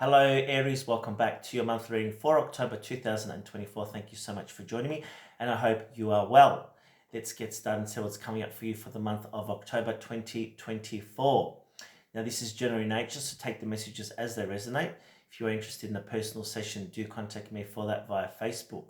Hello Aries, welcome back to your monthly reading for October 2024. Thank you so much for joining me and I hope you are well. Let's get started and see what's coming up for you for the month of October 2024. Now this is general in nature, so take the messages as they resonate. If you are interested in a personal session, do contact me for that via Facebook.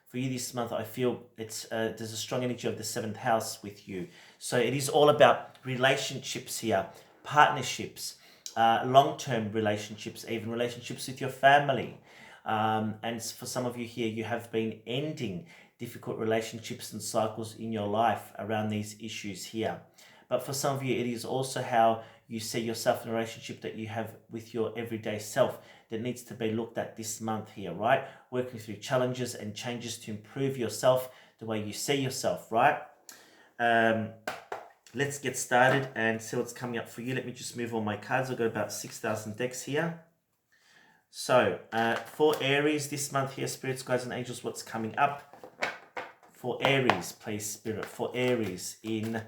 For you this month, I feel there's a strong energy of the 7th house with you. So it is all about relationships here, partnerships, long-term relationships, even relationships with your family. And for some of you here, you have been ending difficult relationships and cycles in your life around these issues here. But for some of you, it is also how you see yourself in a relationship that you have with your everyday self that needs to be looked at this month here, right? Working through challenges and changes to improve yourself, the way you see yourself, right? Let's get started and see what's coming up for you. Let me just move all my cards. I've got about 6,000 decks here. So for Aries this month here, spirits, guides and angels, what's coming up for Aries, please, Spirit, for Aries in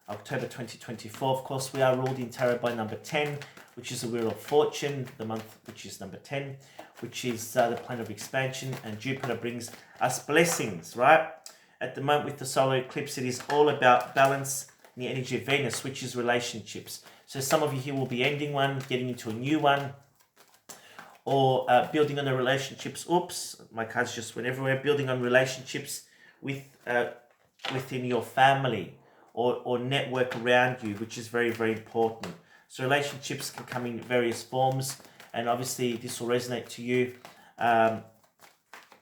October 2024. Of course, we are ruled in tarot by number 10, which is the Wheel of Fortune, the month which is number 10, which is the planet of expansion, and Jupiter brings us blessings, right? At the moment with the solar eclipse, it is all about balance in the energy of Venus, which is relationships. So some of you here will be ending one, getting into a new one, or building on the relationships. Oops, my cards just went everywhere. Building on relationships with within your family or network around you, which is very, very important. So relationships can come in various forms, and obviously this will resonate to you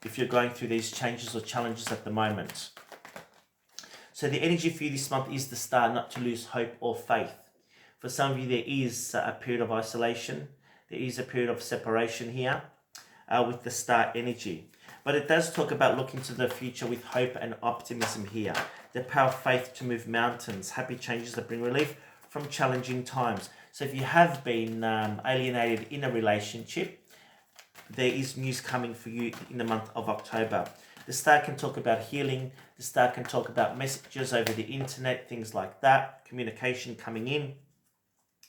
if you're going through these changes or challenges at the moment. So the energy for you this month is the Star, not to lose hope or faith. For some of you, there is a period of isolation. There is a period of separation here with the Star energy. But it does talk about looking to the future with hope and optimism here. The power of faith to move mountains, happy changes that bring relief from challenging times. So if you have been alienated in a relationship, there is news coming for you in the month of October. The Star can talk about healing. The Star can talk about messages over the internet, things like that, communication coming in.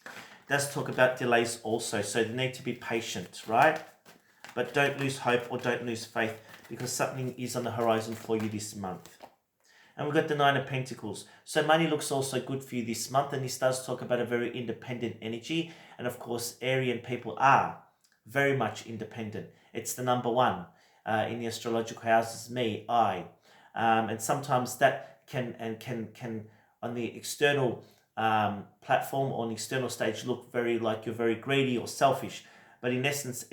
It does talk about delays also, so you need to be patient, right? But don't lose hope or don't lose faith, because something is on the horizon for you this month. And we've got the Nine of Pentacles. So money looks also good for you this month, and this does talk about a very independent energy. And of course, Aryan people are very much independent. It's the number one in the astrological houses, me, I. And sometimes that can on the external platform or on the external stage look very like you're very greedy or selfish. But in essence,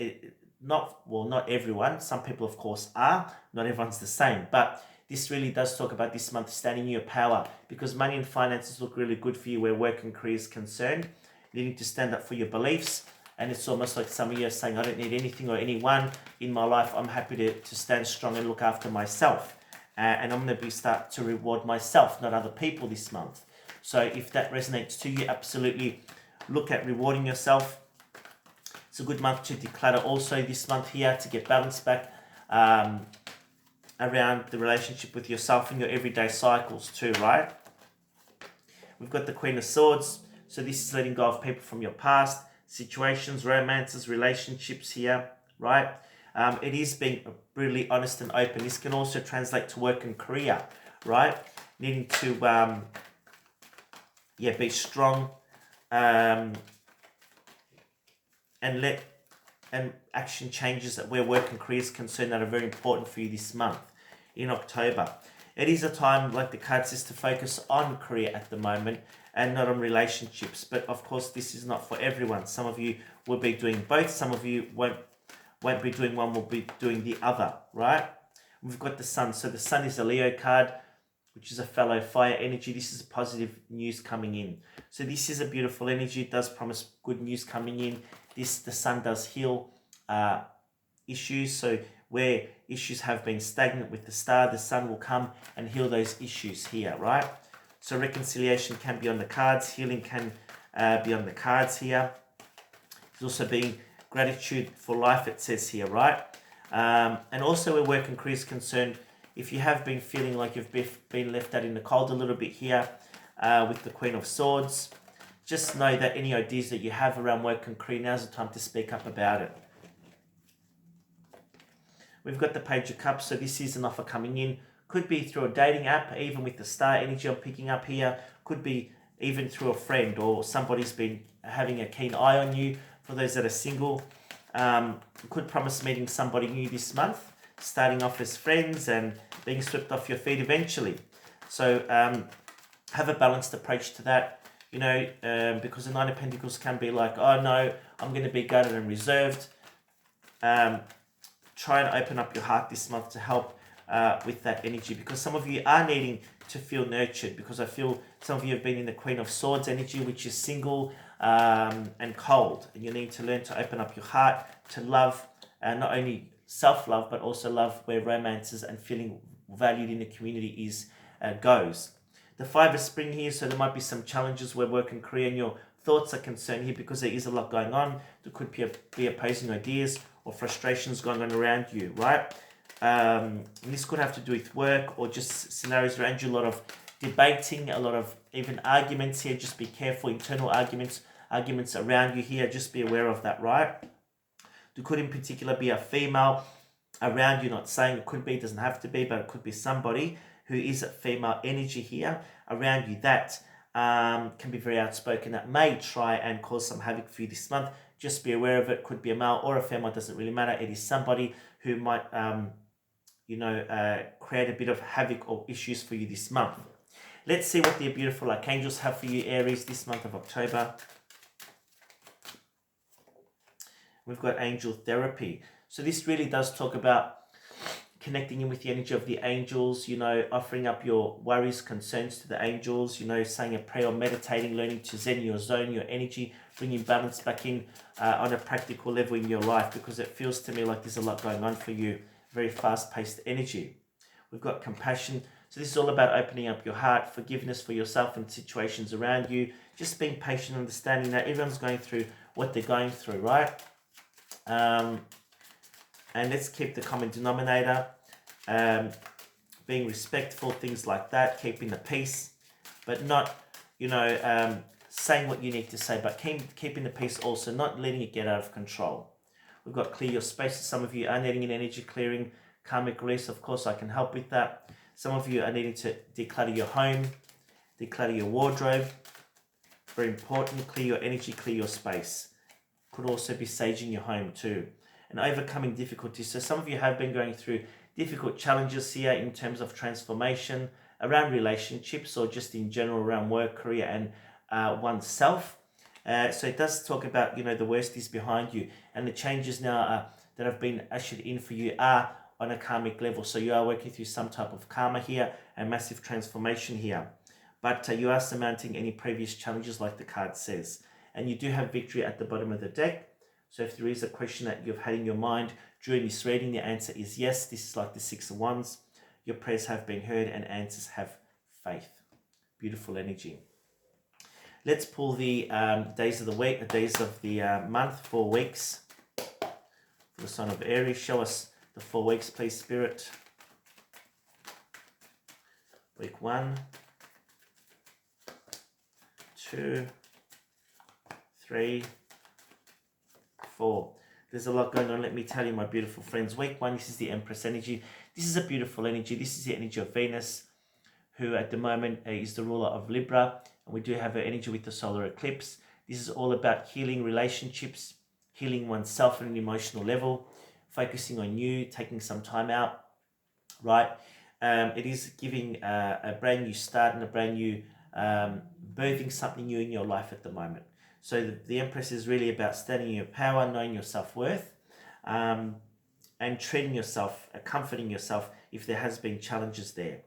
not everyone. Some people, of course, are. Not everyone's the same. But this really does talk about this month standing in your power, because money and finances look really good for you where work and career is concerned. You need to stand up for your beliefs. And it's almost like some of you are saying, I don't need anything or anyone in my life. I'm happy to stand strong and look after myself. And I'm going to start to reward myself, not other people this month. So if that resonates to you, absolutely look at rewarding yourself. It's a good month to declutter also this month here to get balance back around the relationship with yourself and your everyday cycles too, right? We've got the Queen of Swords. So this is letting go of people from your past, situations, romances, relationships here, right? It is being brutally honest and open. This can also translate to work and career, right? Needing to, be strong and action changes that where work and career is concerned that are very important for you this month in October. It is a time, like the card says, to focus on career at the moment and not on relationships. But of course, this is not for everyone. Some of you will be doing both. Some of you won't be doing one, will be doing the other, right? We've got the Sun. So the Sun is a Leo card, which is a fellow fire energy. This is positive news coming in. So this is a beautiful energy. It does promise good news coming in. The Sun does heal issues. So where issues have been stagnant with the Star, the Sun will come and heal those issues here, right? So reconciliation can be on the cards. Healing can be on the cards here. There's also being gratitude for life, it says here, right? And also where work and career is concerned, if you have been feeling like you've been left out in the cold a little bit here with the Queen of Swords, just know that any ideas that you have around work and career, now's the time to speak up about it. We've got the Page of Cups, so this is an offer coming in. Could be through a dating app, even with the star energy I'm picking up here. Could be even through a friend, or somebody's been having a keen eye on you. For those that are single, could promise meeting somebody new this month, starting off as friends and being swept off your feet eventually. So have a balanced approach to that, you know, because the Nine of Pentacles can be like, oh no, I'm going to be guarded and reserved. Try and open up your heart this month to help with that energy, because some of you are needing to feel nurtured, because I feel some of you have been in the Queen of Swords energy, which is single and cold, and you need to learn to open up your heart to love, not only self-love but also love where romances and feeling valued in the community is goes. The Five of Spring here, so there might be some challenges where work and career and your thoughts are concerned here, because there is a lot going on. There could be opposing ideas or frustrations going on around you, right? This could have to do with work or just scenarios around you, a lot of debating, a lot of even arguments here. Just be careful, internal arguments around you here, just be aware of that, right? There could in particular be a female around you, not saying it could be, doesn't have to be, but it could be somebody who is a female energy here around you that can be very outspoken, that may try and cause some havoc for you this month. Just be aware of it. Could be a male or a female, doesn't really matter. It is somebody who might create a bit of havoc or issues for you this month. Let's see what the beautiful archangels have for you, Aries, this month of October. We've got angel therapy. So this really does talk about connecting in with the energy of the angels, you know, offering up your worries, concerns to the angels, you know, saying a prayer or meditating, learning to zen your zone, your energy, bringing balance back in on a practical level in your life, because it feels to me like there's a lot going on for you. Very fast-paced energy. We've got compassion. So this is all about opening up your heart, forgiveness for yourself and situations around you, just being patient, understanding that everyone's going through what they're going through, right? And let's keep the common denominator, being respectful, things like that, keeping the peace, but not, you know, saying what you need to say, but keeping the peace also, not letting it get out of control. We've got clear your space. Some of you are needing an energy clearing, karmic release. Of course, I can help with that. Some of you are needing to declutter your home, declutter your wardrobe. Very important. Clear your energy, clear your space. Could also be saging your home too. And overcoming difficulties. So some of you have been going through difficult challenges here in terms of transformation around relationships, or just in general around work, career, and oneself. So it does talk about, you know, the worst is behind you, and the changes now that have been ushered in for you are on a karmic level. So you are working through some type of karma here, and massive transformation here. But you are surmounting any previous challenges, like the card says. And you do have victory at the bottom of the deck. So if there is a question that you've had in your mind during this reading, the answer is yes. This is like the Six of Wands. Your prayers have been heard and answers have faith. Beautiful energy. Let's pull the days of the week, the days of the month, 4 weeks for the sign of Aries. Show us the 4 weeks, please, Spirit. Week 1, 2, 3, 4. There's a lot going on, let me tell you, my beautiful friends. Week 1, this is the Empress energy. This is a beautiful energy. This is the energy of Venus, who at the moment is the ruler of Libra. And we do have her energy with the solar eclipse. This is all about healing relationships, healing oneself on an emotional level, focusing on you, taking some time out, right? It is giving a brand new start and a brand new birthing something new in your life at the moment. So the Empress is really about standing in your power, knowing your self-worth, and treating yourself, comforting yourself if there has been challenges there.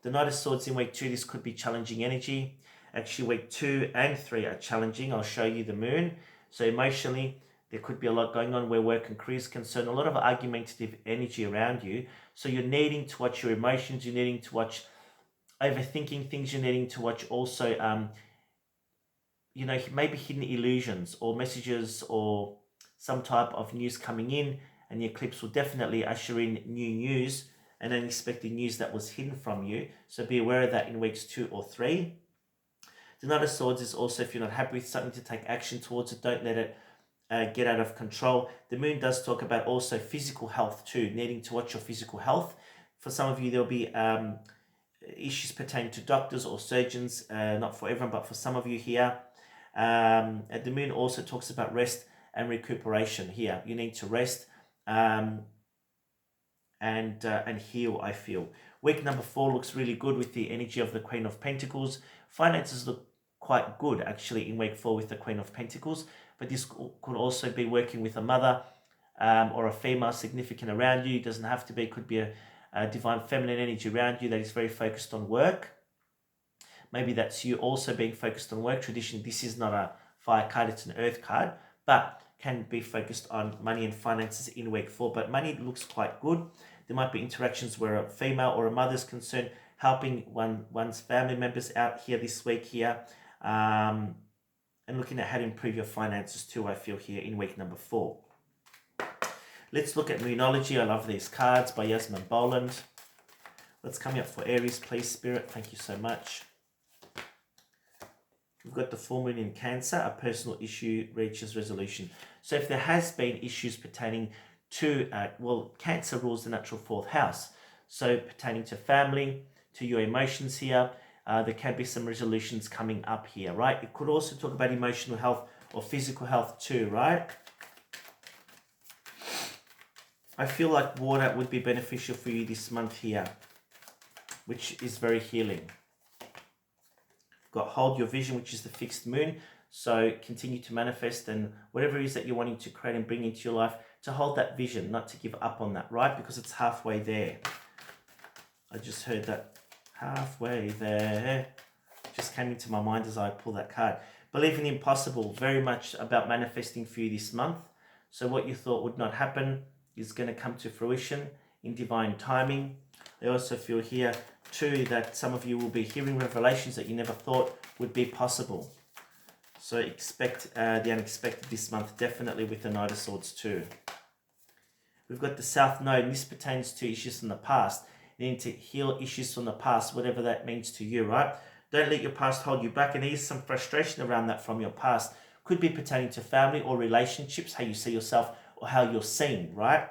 The Knight of Swords in week 2, this could be challenging energy. Actually, week 2 and 3 are challenging. I'll show you the moon. So emotionally, there could be a lot going on where work and career is concerned, a lot of argumentative energy around you. So you're needing to watch your emotions, you're needing to watch overthinking things, you're needing to watch also, you know, maybe hidden illusions or messages or some type of news coming in, and the eclipse will definitely usher in new news and unexpected news that was hidden from you. So be aware of that in weeks 2 or 3. The Knight of Swords is also, if you're not happy with something, to take action towards it. Don't let it get out of control. The Moon does talk about also physical health too, needing to watch your physical health. For some of you, there'll be issues pertaining to doctors or surgeons, not for everyone, but for some of you here. And the Moon also talks about rest and recuperation here. You need to rest and heal, I feel. Week number 4 looks really good with the energy of the Queen of Pentacles. Finances look quite good actually in week 4 with the Queen of Pentacles, but this could also be working with a mother or a female significant around you. It doesn't have to be, it could be a divine feminine energy around you that is very focused on work. Maybe that's you also being focused on work. Traditionally, this is not a fire card, it's an earth card, but can be focused on money and finances in week 4. But money looks quite good. There might be interactions where a female or a mother's concerned, helping one's family members out here this week here, and looking at how to improve your finances too, I feel, here in week number 4. Let's look at Moonology. I love these cards by Yasmin Boland. What's coming up for Aries, please, Spirit? Thank you so much. We've got the full moon in Cancer. A personal issue reaches resolution. So if there has been issues pertaining to, Cancer rules the natural 4th house. So pertaining to family, to your emotions here, there can be some resolutions coming up here, right? It could also talk about emotional health or physical health too, right? I feel like water would be beneficial for you this month here, which is very healing. Got Hold Your Vision, which is the fixed moon. So continue to manifest, and whatever it is that you're wanting to create and bring into your life, to hold that vision, not to give up on that, right? Because it's halfway there. I just heard that halfway there. Just came into my mind as I pull that card. Believe in the impossible, very much about manifesting for you this month. So what you thought would not happen is going to come to fruition in divine timing. I also feel here too that some of you will be hearing revelations that you never thought would be possible. So expect the unexpected this month, definitely with the Knight of Swords too. We've got the South Node, and this pertains to issues from the past. You need to heal issues from the past, whatever that means to you, right? Don't let your past hold you back, and there's some frustration around that from your past. Could be pertaining to family or relationships, how you see yourself or how you're seen, right?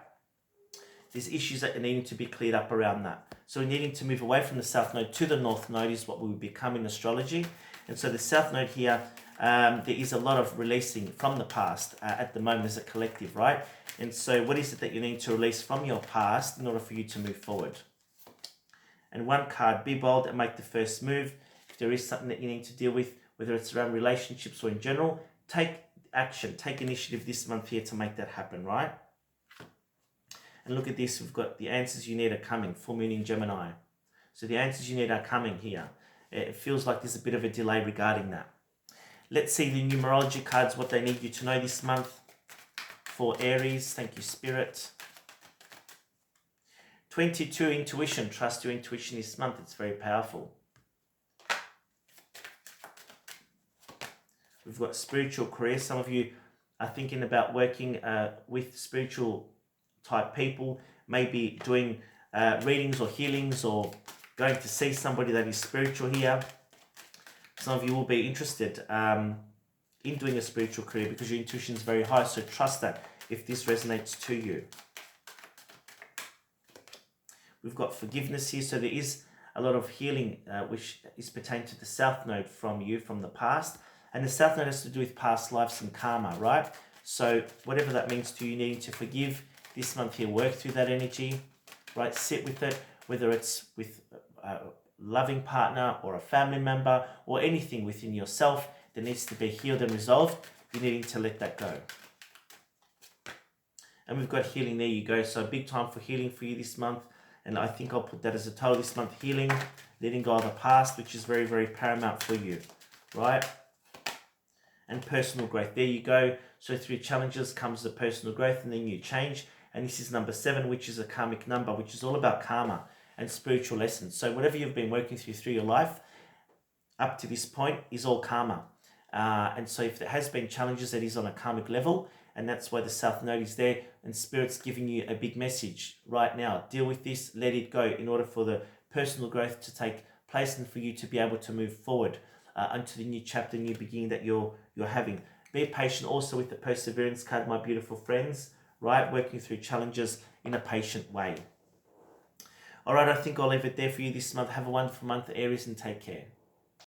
There's issues that are needing to be cleared up around that. So we're needing to move away from the South Node to the North Node is what we would become in astrology. And so the South Node here, there is a lot of releasing from the past at the moment as a collective, right? And so what is it that you need to release from your past in order for you to move forward? And one card, be bold and make the first move. If there is something that you need to deal with, whether it's around relationships or in general, take action, take initiative this month here to make that happen, right? And look at this, we've got the answers you need are coming, full moon in Gemini. So the answers you need are coming here. It feels like there's a bit of a delay regarding that. Let's see the numerology cards, what they need you to know this month for Aries. Thank you, Spirit. 22, intuition. Trust your intuition this month. It's very powerful. We've got spiritual career. Some of you are thinking about working with spiritual type people, maybe doing readings or healings or going to see somebody that is spiritual here. Some of you will be interested in doing a spiritual career because your intuition is very high, so trust that if this resonates to you. We've got forgiveness here, so there is a lot of healing which is pertaining to the South Node from you, from the past. And the South Node has to do with past lives and karma, right? So whatever that means to you, needing to forgive this month here, work through that energy, right? Sit with it, whether it's with a loving partner or a family member or anything within yourself that needs to be healed and resolved. You're needing to let that go. And we've got healing, there you go. So big time for healing for you this month. And I think I'll put that as a title this month, healing, letting go of the past, which is very, very paramount for you, right? And personal growth, there you go. So through challenges comes the personal growth and then you change. And this is number 7, which is a karmic number, which is all about karma and spiritual lessons. So whatever you've been working through your life up to this point is all karma. And so if there has been challenges, that is on a karmic level, and that's why the South Node is there, and Spirit's giving you a big message right now. Deal with this, let it go, in order for the personal growth to take place and for you to be able to move forward. unto the new chapter, new beginning that you're having. Be patient also with the perseverance card, my beautiful friends, right? Working through challenges in a patient way. All right, I think I'll leave it there for you this month. Have a wonderful month, Aries, and take care.